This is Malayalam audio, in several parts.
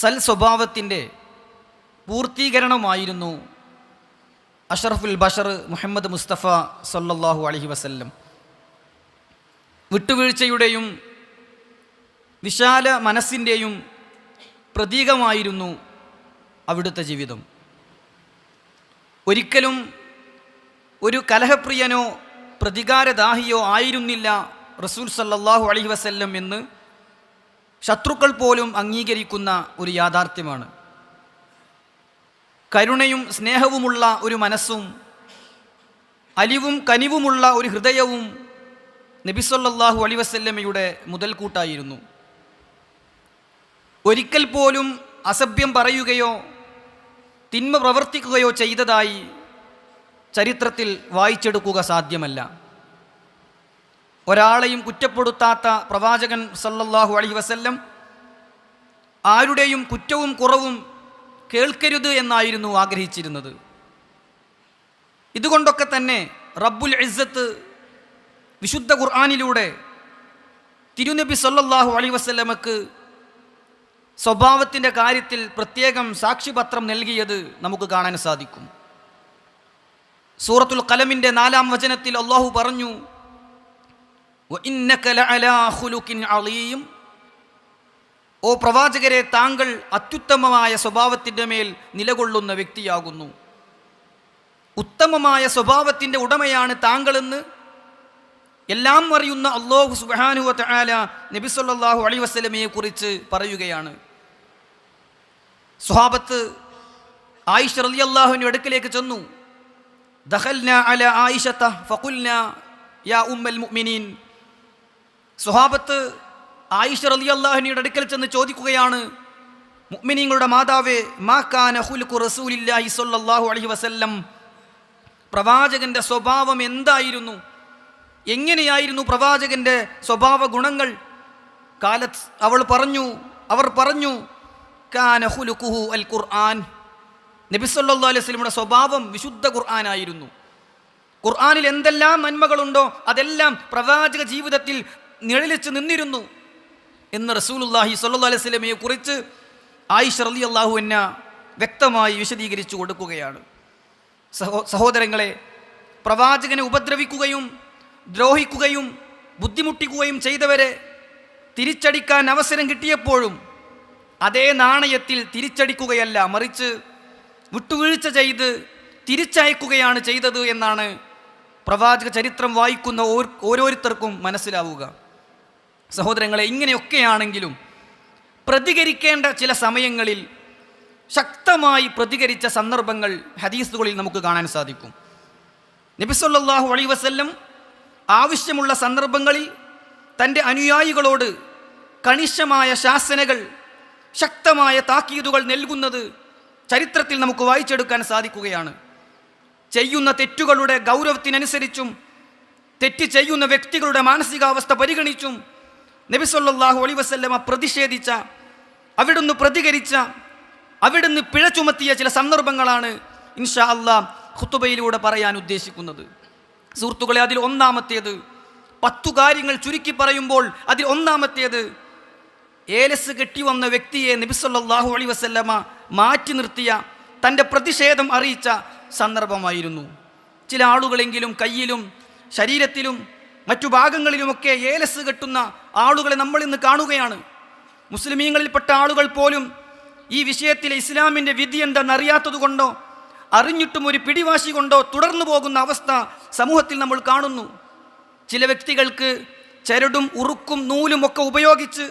സൽ സ്വഭാവത്തിൻ്റെ പൂർത്തീകരണമായിരുന്നു അഷ്റഫുൽ ബഷർ മുഹമ്മദ് മുസ്തഫ സല്ലല്ലാഹു അലൈഹി വസല്ലം. വിട്ടുവീഴ്ചയുടെയും വിശാല മനസ്സിൻ്റെയും പ്രതീകമായിരുന്നു അവിടുത്തെ ജീവിതം. ഒരിക്കലും ഒരു കലഹപ്രിയനോ പ്രതികാരദാഹിയോ ആയിരുന്നില്ല റസൂൽ സല്ലല്ലാഹു അലൈഹി വസല്ലം എന്ന് ശത്രുക്കൾ പോലും അംഗീകരിക്കുന്ന ഒരു യാഥാർത്ഥ്യമാണ്. കരുണയും സ്നേഹവുമുള്ള ഒരു മനസ്സും അലിവും കനിവുമുള്ള ഒരു ഹൃദയവും നബി സല്ലല്ലാഹു അലൈഹി വസല്ലമയുടെ മുതൽക്കൂട്ടായിരുന്നു. ഒരിക്കൽ പോലും അസഭ്യം പറയുകയോ തിന്മ പ്രവർത്തിക്കുകയോ ചെയ്തതായി ചരിത്രത്തിൽ വായിച്ചെടുക്കുക സാധ്യമല്ല. ഒരാളെയും കുറ്റപ്പെടുത്താത്ത പ്രവാചകൻ സല്ലല്ലാഹു അലൈഹി വസല്ലം ആരുടെയും കുറ്റവും കുറവും കേൾക്കരുത് എന്നായിരുന്നു ആഗ്രഹിച്ചിരുന്നത്. ഇതുകൊണ്ടൊക്കെ തന്നെ റബ്ബുൽ ഇസ്സത്ത് വിശുദ്ധ ഖുർആനിലൂടെ തിരുനബി സല്ലല്ലാഹു അലൈഹി വസല്ലമക്ക് സ്വഭാവത്തിൻ്റെ കാര്യത്തിൽ പ്രത്യേകം സാക്ഷിപത്രം നൽകിയത് നമുക്ക് കാണാൻ സാധിക്കും. സൂറത്തുൽ ഖലമിൻ്റെ 4-ാം വചനത്തിൽ അല്ലാഹു പറഞ്ഞു, വഇന്നക ലഅലാ ഖുലുഖിൻ അളീം. ഓ പ്രവാചകരെ, താങ്കൾ അത്യുത്തമമായ സ്വഭാവത്തിൻ്റെ മേൽ നിലകൊള്ളുന്ന വ്യക്തിയാകുന്നു. ഉത്തമമായ സ്വഭാവത്തിൻ്റെ ഉടമയാണ് താങ്കളെന്ന് എല്ലാം അറിയുന്ന അല്ലാഹു സുബ്ഹാനഹു വ തആല നബി സല്ലല്ലാഹു അലൈഹി വസല്ലമയെ കുറിച്ച് പറയുകയാണ്. സ്വഹാബത്ത് ആയിഷ റളിയല്ലാഹുവിന്റെ അടുക്കലേക്ക് ചെന്നു. ദഖൽനാ അലാ ആയിഷത ഫഖുൽനാ യാ ഉമ്മൽ മുഅ്മിനീൻ. സ്വഹാബത്ത് ആയിഷ റളിയല്ലാഹുവിന്റെ അടുക്കൽ ചെന്ന് ചോദിക്കുകയാണ്, മുഅ്മിനീങ്ങളുടെ മാതാവേ, മാ കാന ഖുൽഖു റസൂലില്ലാഹി സ്വല്ലല്ലാഹു അലൈഹി വസല്ലം, പ്രവാചകന്റെ സ്വഭാവം എന്തായിരുന്നു, എങ്ങനെയായിരുന്നു പ്രവാചകന്റെ സ്വഭാവ ഗുണങ്ങൾ? കാലത്ത് അവർ പറഞ്ഞു കാന ഖുലുഖുഹു അൽ ഖുർആൻ. നബി സല്ലല്ലാഹു അലൈഹി വസല്ലമയുടെ സ്വഭാവം വിശുദ്ധ ഖുർആനായിരുന്നു. ഖുർആനിൽ എന്തെല്ലാം നന്മകളുണ്ടോ അതെല്ലാം പ്രവാചക ജീവിതത്തിൽ നിഴലിച്ച് നിന്നിരുന്നു എന്ന് റസൂലുള്ളാഹി സ്വല്ലല്ലാഹു അലൈഹി വസല്ലമയെ കുറിച്ച് ആയിഷ റളിയല്ലാഹു അൻഹ വ്യക്തമായി വിശദീകരിച്ചു കൊടുക്കുകയാണ്. സഹോദരങ്ങളെ, പ്രവാചകനെ ഉപദ്രവിക്കുകയും ദ്രോഹിക്കുകയും ബുദ്ധിമുട്ടിക്കുകയും ചെയ്തവരെ തിരിച്ചടിക്കാൻ അവസരം കിട്ടിയപ്പോഴും അതേ നാണയത്തിൽ തിരിച്ചടിക്കുകയല്ല, മറിച്ച് വിട്ടുവീഴ്ച ചെയ്ത് തിരിച്ചയക്കുകയാണ് ചെയ്തത് എന്നാണ് പ്രവാചക ചരിത്രം വായിക്കുന്ന ഓരോരുത്തർക്കും മനസ്സിലാവുക. സഹോദരങ്ങളെ, ഇങ്ങനെയൊക്കെയാണെങ്കിലും പ്രതികരിക്കേണ്ട ചില സമയങ്ങളിൽ ശക്തമായി പ്രതികരിച്ച സന്ദർഭങ്ങൾ ഹദീസുകളിൽ നമുക്ക് കാണാൻ സാധിക്കും. നബി സല്ലല്ലാഹു അലൈഹി വസല്ലം ആവശ്യമുള്ള സന്ദർഭങ്ങളിൽ തൻ്റെ അനുയായികളോട് കണിശമായ ശാസനകൾ, ശക്തമായ താക്കീതുകൾ നൽകുന്നത് ചരിത്രത്തിൽ നമുക്ക് വായിച്ചെടുക്കാൻ സാധിക്കുകയാണ്. ചെയ്യുന്ന തെറ്റുകളുടെ ഗൗരവത്തിനനുസരിച്ചും തെറ്റ് ചെയ്യുന്ന വ്യക്തികളുടെ മാനസികാവസ്ഥ പരിഗണിച്ചും നബി സല്ലല്ലാഹു അലൈഹി വസല്ലമ പ്രതിഷേധിച്ച, അവിടുന്ന് പ്രതികരിച്ച, അവിടുന്ന് പിഴ ചുമത്തിയ ചില സന്ദർഭങ്ങളാണ് ഇൻഷാ അല്ലാഹ് ഖുതുബയിലൂടെ പറയാൻ ഉദ്ദേശിക്കുന്നത്. സുഹൃത്തുക്കളെ, അതിൽ ഒന്നാമത്തേത്, 10 കാര്യങ്ങൾ ചുരുക്കി പറയുമ്പോൾ അതിൽ ഒന്നാമത്തേത്, ഏലസ് കെട്ടിവന്ന വ്യക്തിയെ നബി സല്ലല്ലാഹു അലൈഹി വസല്ലമ മാറ്റി നിർത്തിയ, തൻ്റെ പ്രതിഷേധം അറിയിച്ച സന്ദർഭമായിരുന്നു. ചില ആളുകളെങ്കിലും കയ്യിലും ശരീരത്തിലും മറ്റു ഭാഗങ്ങളിലുമൊക്കെ ഏലസ് കെട്ടുന്ന ആളുകളെ നമ്മൾ ഇന്ന് കാണുകയാണ്. മുസ്ലിമീങ്ങളിൽപ്പെട്ട ആളുകൾ പോലും ഈ വിഷയത്തിലെ ഇസ്ലാമിൻ്റെ വിധി എന്തെന്നറിയാത്തത് കൊണ്ടോ അറിഞ്ഞിട്ടും ഒരു പിടിവാശി കൊണ്ടോ തുടർന്നു പോകുന്ന അവസ്ഥ സമൂഹത്തിൽ നമ്മൾ കാണുന്നു. ചില വ്യക്തികൾക്ക് ചരടും ഉറുക്കും നൂലും ഒക്കെ ഉപയോഗിച്ച്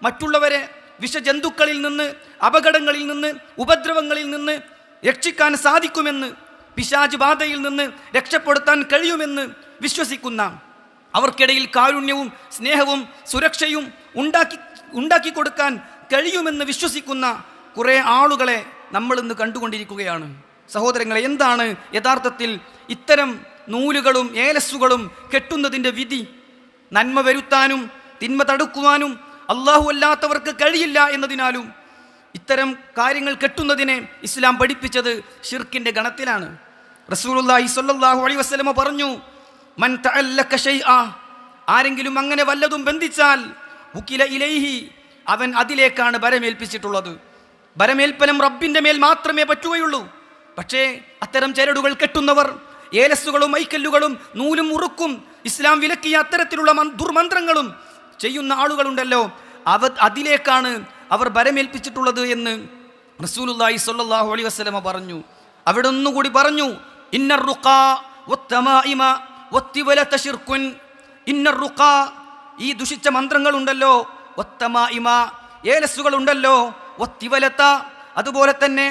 മറ്റുള്ളവരെ വിഷജന്തുക്കളിൽ നിന്ന്, അപകടങ്ങളിൽ നിന്ന്, ഉപദ്രവങ്ങളിൽ നിന്ന് രക്ഷിക്കാൻ സാധിക്കുമെന്ന്, പിശാച് ബാധയിൽ നിന്ന് രക്ഷപ്പെടുത്താൻ കഴിയുമെന്ന് വിശ്വസിക്കുന്ന, അവർക്കിടയിൽ കാരുണ്യവും സ്നേഹവും സുരക്ഷയും ഉണ്ടാക്കി കൊടുക്കാൻ കഴിയുമെന്ന് വിശ്വസിക്കുന്ന കുറേ ആളുകളെ നമ്മളിന്ന് കണ്ടുകൊണ്ടിരിക്കുകയാണ്. സഹോദരങ്ങളെ, എന്താണ് യഥാർത്ഥത്തിൽ ഇത്തരം നൂലുകളും ഏലസ്സുകളും കെട്ടുന്നതിൻ്റെ വിധി? നന്മ വരുത്താനും തിന്മ തടുക്കുവാനും അല്ലാഹു അല്ലാത്തവർക്ക് കഴിയില്ല എന്നതിനാലും ഇത്തരം കാര്യങ്ങൾ കെട്ടുന്നതിനെ ഇസ്ലാം പഠിപ്പിച്ചത് ഷിർക്കിൻ്റെ ഗണത്തിലാണ്. റസൂലുള്ളാഹി സ്വല്ലല്ലാഹു അലൈഹി വസല്ലമ പറഞ്ഞു, മൻ തഅല്ലക ശൈഅ, ആരെങ്കിലും അങ്ങനെ വല്ലതും ബന്ധിച്ചാൽ ഉകില ഇലൈഹി, അവൻ അതിലേക്കാണ് ബരമേൽപ്പിച്ചിട്ടുള്ളത്. ഭരമേൽപ്പനം റബ്ബിൻ്റെ മേൽ മാത്രമേ പറ്റുകയുള്ളൂ. പക്ഷേ അത്തരം ചരടുകൾ കെട്ടുന്നവർ, ഏലസുകളും മൈക്കല്ലുകളും നൂലും മുറുക്കും ഇസ്ലാം വിലക്കിയ അത്തരത്തിലുള്ള ദുർമന്ത്രങ്ങളും ചെയ്യുന്ന ആളുകളുണ്ടല്ലോ, അതിലേക്കാണ് അവർ ഭരമേൽപ്പിച്ചിട്ടുള്ളത് എന്ന് റസൂലുള്ളാഹി സ്വല്ലല്ലാഹു അലൈഹി വസല്ലമ പറഞ്ഞു. അവിടെ ഒന്നുകൂടി പറഞ്ഞു, ഇന്നർ റുഖാ വത്തമാഇമ വത്തിവലത ശിർകുൻ. ഇന്നർ റുഖാ, ഈ ദുഷിച്ച മന്ത്രങ്ങളുണ്ടല്ലോ, വത്തമാഇമ, ഏലസുകളുണ്ടല്ലോ, വത്തിവലത, അതുപോലെ തന്നെ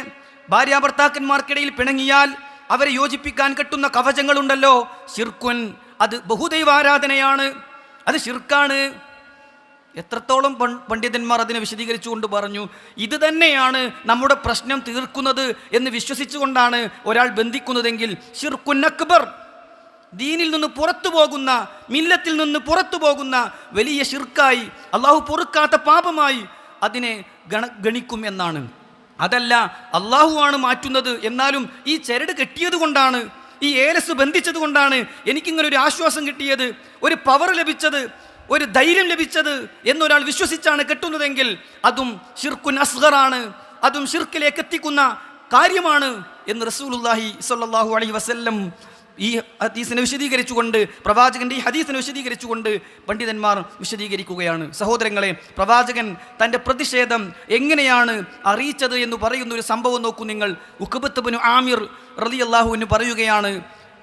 ഭാര്യാഭർത്താക്കന്മാർക്കിടയിൽ പിണങ്ങിയാൽ അവരെ യോജിപ്പിക്കാൻ കെട്ടുന്ന കവചങ്ങളുണ്ടല്ലോ, ശിർകുൻ, അത് ബഹുദൈവാരാധനയാണ്, അത് ശിർക്കാണ്. എത്രത്തോളം പണ്ഡിതന്മാർ അതിനെ വിശദീകരിച്ചുകൊണ്ട് പറഞ്ഞു, ഇത് തന്നെയാണ് നമ്മുടെ പ്രശ്നം തീർക്കുന്നത് എന്ന് വിശ്വസിച്ചുകൊണ്ടാണ് ഒരാൾ ബന്ധിക്കുന്നതെങ്കിൽ ശിർകുൻ അക്ബർ, ദീനിൽ നിന്ന് പുറത്തു പോകുന്ന, മില്ലത്തിൽ നിന്ന് പുറത്തു പോകുന്ന വലിയ ശിർക്കായി, അള്ളാഹു പൊറുക്കാത്ത പാപമായി അതിനെ ഗണിക്കും എന്നാണ്. അതല്ല, അള്ളാഹുവാണ് മാറ്റുന്നത്, എന്നാലും ഈ ചരട് കെട്ടിയത് കൊണ്ടാണ്, ഈ ഏലസ് ബന്ധിച്ചത് കൊണ്ടാണ് എനിക്കിങ്ങനെ ഒരു ആശ്വാസം കിട്ടിയത്, ഒരു പവർ ലഭിച്ചത്, ഒരു ധൈര്യം ലഭിച്ചത് എന്നൊരാൾ വിശ്വസിച്ചാണ് കെട്ടുന്നതെങ്കിൽ അതും ശിർക്കുൻ അസ്ഗറാണ്, അതും ശിർക്കിലേക്ക് എത്തിക്കുന്ന കാര്യമാണ് എന്ന് റസൂലുള്ളാഹി സ്വല്ലല്ലാഹു അലൈഹി വസല്ലം ഈ ഹദീസിനെ വിശദീകരിച്ചുകൊണ്ട്, പ്രവാചകന്റെ ഈ ഹദീസിനെ വിശദീകരിച്ചുകൊണ്ട് പണ്ഡിതന്മാർ വിശദീകരിക്കുകയാണ്. സഹോദരങ്ങളെ, പ്രവാചകൻ തൻ്റെ പ്രതിഷേധം എങ്ങനെയാണ് അറിയിച്ചത് എന്ന് പറയുന്ന ഒരു സംഭവം നോക്കൂ നിങ്ങൾ. ഉഖബത്ത് ഇബ്നു ആമിർ റളിയല്ലാഹു അൻഹു പറയുകയാണ്,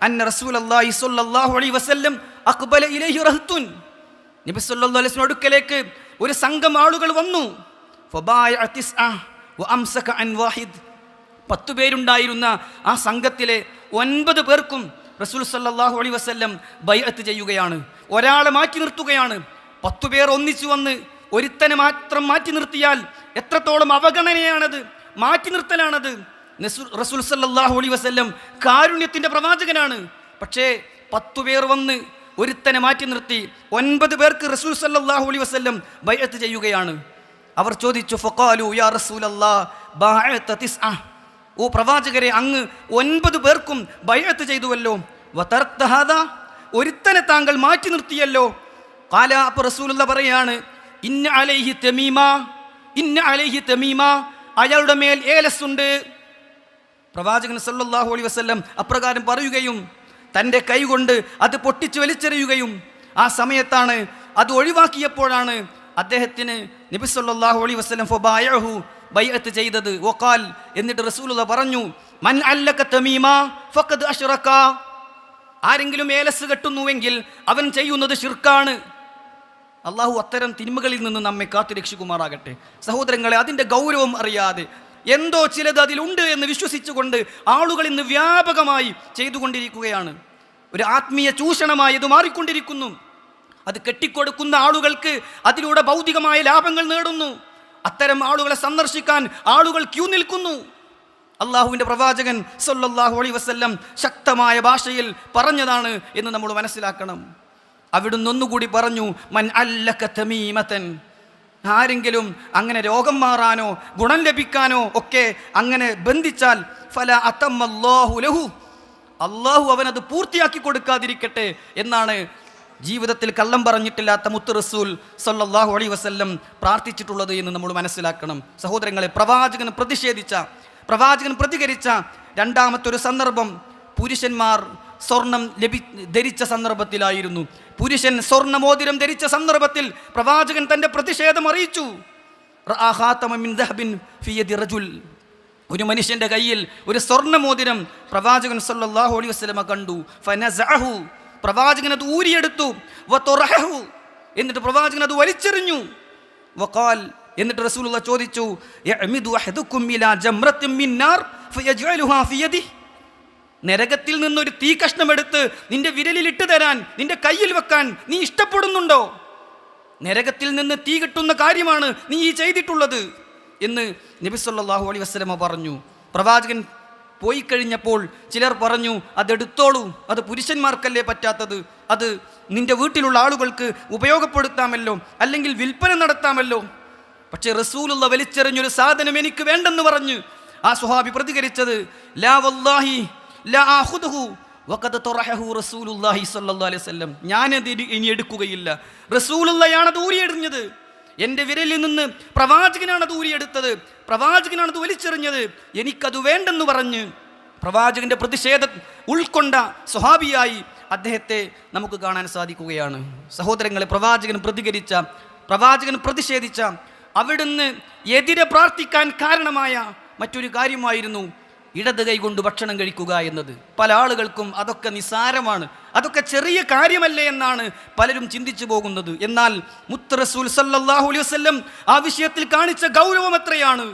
അന്ന റസൂലുള്ളാഹി സ്വല്ലല്ലാഹു അലൈഹി വസല്ലം അഖ്ബല ഇലൈഹി റഹ്തുൻ. നബി സല്ലല്ലാഹു അലൈഹി വസല്ലം അടുക്കലേക്ക് ഒരു സംഘം ആളുകൾ വന്നു. ഫബായ തിസ്അ വഅംസക അൻ വാഹിദ്. 10 പേരുണ്ടായിരുന്ന ആ സംഘത്തിലെ 9 പേർക്കും റസൂൽ സല്ലല്ലാഹു അലൈഹി വസല്ലം ബൈഅത്ത് ചെയ്യുകയാണ്, ഒരാളെ മാറ്റി നിർത്തുകയാണ്. 10 പേർ ഒന്നിച്ചു വന്ന് ഒരുത്തനെ മാത്രം മാറ്റി നിർത്തിയാൽ എത്രത്തോളം അവഗണനയാണത്, മാറ്റി നിർത്തലാണത്. റസൂൽ സല്ലല്ലാഹു അലൈഹി വസല്ലം കാരുണ്യത്തിൻ്റെ പ്രവാചകനാണ്. പക്ഷേ 10 പേർ വന്ന് ഒരുത്തനെ മാറ്റി നിർത്തി 9 പേർക്ക് റസൂൽ സല്ലല്ലാഹു അലൈഹി വസല്ലം ബൈഅത്ത് ചെയ്യുകയാണ്. അവർ ചോദിച്ചു, ഫഖാലു യാ റസൂലല്ലാഹ് ബഅഅത തിസ്അ, ഓ പ്രവാചകരെ, അങ്ങ് 9 പേർക്കും ബൈഅത്ത് ചെയ്തുവല്ലോ, വതറക്ത ഹാദാ, ഒരുത്തനെ താങ്കൾ മാറ്റി നിർത്തിയല്ലോ. ഖാല, അപ്പോൾ റസൂലുള്ളാഹി പറയാണ്, ഇന്ന അലൈഹി തമീമ, ഇന്ന അലൈഹി തമീമ, അയാളുടെ മേൽ ഏലസുണ്ട്. പ്രവാചകൻ സല്ലല്ലാഹു അലൈഹി വസല്ലം അപ്രകാരം പറയുകയും തൻ്റെ കൈ കൊണ്ട് അത് പൊട്ടിച്ച് വലിച്ചെറിയുകയും ആ സമയത്താണ്, അത് ഒഴിവാക്കിയപ്പോഴാണ് അദ്ദേഹത്തിന് നബി സല്ലല്ലാഹു അലൈഹി വസല്ലം ഫബായഹു, ബൈഅത്ത് ചെയ്തത്. വഖാൽ, എന്നിട്ട് റസൂലുള്ളാഹി പറഞ്ഞു, മൻ അല്ലക തമീമ ഫഖദ് അശ്റക, ആരെങ്കിലും ഏലസ് കെട്ടുന്നുവെങ്കിൽ അവൻ ചെയ്യുന്നത് ശിർക്കാണ്. അള്ളാഹു അത്തരം തിന്മകളിൽ നിന്ന് നമ്മെ കാത്തുരക്ഷിക്കുമാറാകട്ടെ. സഹോദരങ്ങളെ, അതിൻ്റെ ഗൗരവം അറിയാതെ എന്തോ ചിലത് അതിലുണ്ട് എന്ന് വിശ്വസിച്ചുകൊണ്ട് ആളുകൾ ഇന്ന് വ്യാപകമായി ചെയ്തുകൊണ്ടിരിക്കുകയാണ്. ഒരു ആത്മീയ ചൂഷണമായി ഇത് മാറിക്കൊണ്ടിരിക്കുന്നു. അത് കെട്ടിക്കൊടുക്കുന്ന ആളുകൾക്ക് അതിലൂടെ ഭൗതികമായ ലാഭങ്ങൾ നേടുന്നു. അത്തരം ആളുകളെ സന്ദർശിക്കാൻ ആളുകൾ ക്യൂ നിൽക്കുന്നു. അള്ളാഹുവിൻ്റെ പ്രവാചകൻ സല്ലല്ലാഹു അലൈഹി വസല്ലം ശക്തമായ ഭാഷയിൽ പറഞ്ഞതാണ് എന്ന് നമ്മൾ മനസ്സിലാക്കണം. അവിടുന്ന് ഒന്നുകൂടി പറഞ്ഞു, മൻ അല്ലക തമീമതൻ, ആരെങ്കിലും അങ്ങനെ രോഗം മാറാനോ ഗുണം ലഭിക്കാനോ ഒക്കെ അങ്ങനെ ബന്ധിച്ചാൽ ഫല അതമ്മല്ലാഹു ലഹു, അള്ളാഹു അവനത് പൂർത്തിയാക്കി കൊടുക്കാതിരിക്കട്ടെ എന്നാണ് ജീവിതത്തിൽ കള്ളം പറഞ്ഞിട്ടില്ലാത്ത മുത്ത് റസൂൽ സല്ലല്ലാഹു അലൈഹി വസല്ലം പ്രാർത്ഥിച്ചിട്ടുള്ളത് എന്ന് നമ്മൾ മനസ്സിലാക്കണം. സഹോദരങ്ങളെ, പ്രവാചകൻ പ്രതികരിച്ച രണ്ടാമത്തെ ഒരു സന്ദർഭം പുരുഷന്മാർ സ്വർണം ധരിച്ച സന്ദർഭത്തിലായിരുന്നു. പുരുഷൻ സ്വർണ്ണമോതിരം ധരിച്ച സന്ദർഭത്തിൽ പ്രവാചകൻ തൻ്റെ പ്രതിഷേധം അറിയിച്ചു. ഒരു മനുഷ്യൻ്റെ കയ്യിൽ ഒരു സ്വർണ്ണമോതിരം പ്രവാചകൻ സല്ലല്ലാഹു അലൈഹി വസല്ലം കണ്ടു. ഫനസഅഹു, പ്രവാചകൻ അത് ഊരിയെടുത്തു. വതറഹു, എന്നിട്ട് പ്രവാചകൻ അത് വലിച്ചെറിഞ്ഞു. വഖാൽ, എന്നിട്ട് റസൂലുള്ളാഹി ചോദിച്ചു, യഅമിദു അഹദുക്കും ഇലാ ജംറത്തിൻ മിൻ നാർ ഫയജ്അലുഹാ ഫി യദിഹി, നരകത്തിൽ നിന്നൊരു തീ കഷ്ണമെടുത്ത് നിന്റെ വിരലിൽ ഇട്ട് തരാൻ, നിന്റെ കയ്യിൽ വെക്കാൻ നീ ഇഷ്ടപ്പെടുന്നുണ്ടോ? നരകത്തിൽ നിന്ന് തീ കിട്ടുന്ന കാര്യമാണ് നീ ഈ ചെയ്തിട്ടുള്ളത് എന്ന് നബി സല്ലല്ലാഹു അലൈഹി വസല്ലം പറഞ്ഞു. പ്രവാചകൻ പോയി കഴിഞ്ഞപ്പോൾ ചിലർ പറഞ്ഞു, അതെടുത്തോളൂ, അത് പുരുഷന്മാർക്കല്ലേ പറ്റാത്തത്, അത് നിന്റെ വീട്ടിലുള്ള ആളുകൾക്ക് ഉപയോഗപ്പെടുത്താമല്ലോ, അല്ലെങ്കിൽ വിൽപ്പന നടത്താമല്ലോ. പക്ഷേ റസൂലുള്ളാഹി വലിച്ചെറിഞ്ഞൊരു സാധനം എനിക്ക് വേണ്ടെന്ന് പറഞ്ഞ് ആ സ്വഹാബി പ്രതികരിച്ചത്, ലാ വല്ലാഹി ലാ ആഖുദുഹു വഖദ് തറഹു റസൂലുള്ളാഹി സ്വല്ലല്ലാഹു അലൈഹി വസല്ലം, ഞാനത് ഇനി എടുക്കുകയില്ല. റസൂലുള്ളാഹിയാണ് അത് ഊരിയെറിഞ്ഞത്, എൻ്റെ വിരലിൽ നിന്ന് പ്രവാചകനാണ് അത് ഊരിയെടുത്തത്. പ്രവാചകനാണത് വലിച്ചെറിഞ്ഞത്, എനിക്കത് വേണ്ടെന്ന് പറഞ്ഞ് പ്രവാചകന്റെ പ്രതിഷേധം ഉൾക്കൊണ്ട സ്വഹാബിയായി അദ്ദേഹത്തെ നമുക്ക് കാണാൻ സാധിക്കുകയാണ്. സഹോദരങ്ങളെ, പ്രവാചകൻ പ്രതിഷേധിച്ച, അവിടുന്ന് എതിരെ പ്രാർത്ഥിക്കാൻ കാരണമായ മറ്റൊരു കാര്യമായിരുന്നു ഇടത് കൈ കൊണ്ട് ഭക്ഷണം കഴിക്കുക എന്നത്. പല ആളുകൾക്കും അതൊക്കെ നിസ്സാരമാണ്, അതൊക്കെ ചെറിയ കാര്യമല്ലേ എന്നാണ് പലരും ചിന്തിച്ചു പോകുന്നത്. എന്നാൽ മുത്ത് റസൂൽ സല്ലല്ലാഹു അലൈഹി വസല്ലം ആ വിഷയത്തിൽ കാണിച്ച ഗൗരവം എത്രയാണ്.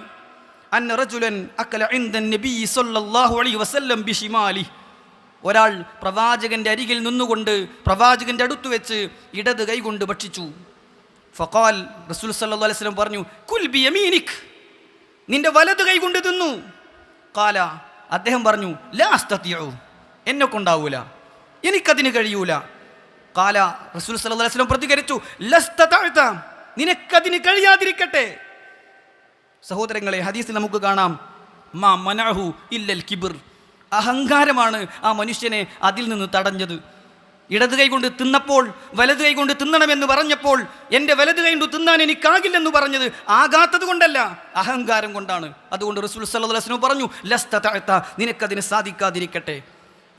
അന്ന റജുലൻ അക്കല ഇൻദ നബി സല്ലല്ലാഹു അലൈഹി വസല്ലം ബിശിമാലി, ഒരാൾ പ്രവാചകന്റെ അരികിൽ നിന്നുകൊണ്ട് പ്രവാചകന്റെ അടുത്ത് വെച്ച് ഇടത് കൈ കൊണ്ട് ഭക്ഷിച്ചു. ഫഖാൽ, റസൂൽ സല്ലല്ലാഹു അലൈഹി വസല്ലം പറഞ്ഞു, കുൽ ബിയമീനിക്, നിന്റെ വലത് കൈ കൊണ്ട് തിന്നു. ഖാല, അദ്ദേഹം പറഞ്ഞു, ലാ അസ്തതിഉ, എന്നെ കൊണ്ടാവൂല, എനിക്കതിന് കഴിയൂല. ഖാല, റസൂൽ സല്ലല്ലാഹു അലൈഹി വസല്ലം പ്രതികരിച്ചു, ലസ്തതഅത, നിനക്കതിന് കഴിയാതിരിക്കട്ടെ. സഹോദരങ്ങളെ, ഹദീസിൽ നമുക്ക് കാണാം, മാ മനഅഹു ഇല്ലൽ കിബ്ർ, അഹങ്കാരമാണ് ആ മനുഷ്യനെ അതിൽ നിന്ന് തടഞ്ഞത്. ഇടത് കൈ കൊണ്ട് തിന്നപ്പോൾ വലത് കൈ കൊണ്ട് തിന്നണമെന്ന് പറഞ്ഞപ്പോൾ എൻ്റെ വലത് കൈ കൊണ്ട് തിന്നാൻ എനിക്കാകില്ലെന്ന് പറഞ്ഞത് ആകാത്തത് കൊണ്ടല്ല, അഹങ്കാരം കൊണ്ടാണ്. അതുകൊണ്ട് റസൂൽ സല്ലല്ലാഹു അലൈഹി വസല്ലം പറഞ്ഞു, ലസ്തതഅത, നിനക്കതിന് സാധിക്കാതിരിക്കട്ടെ.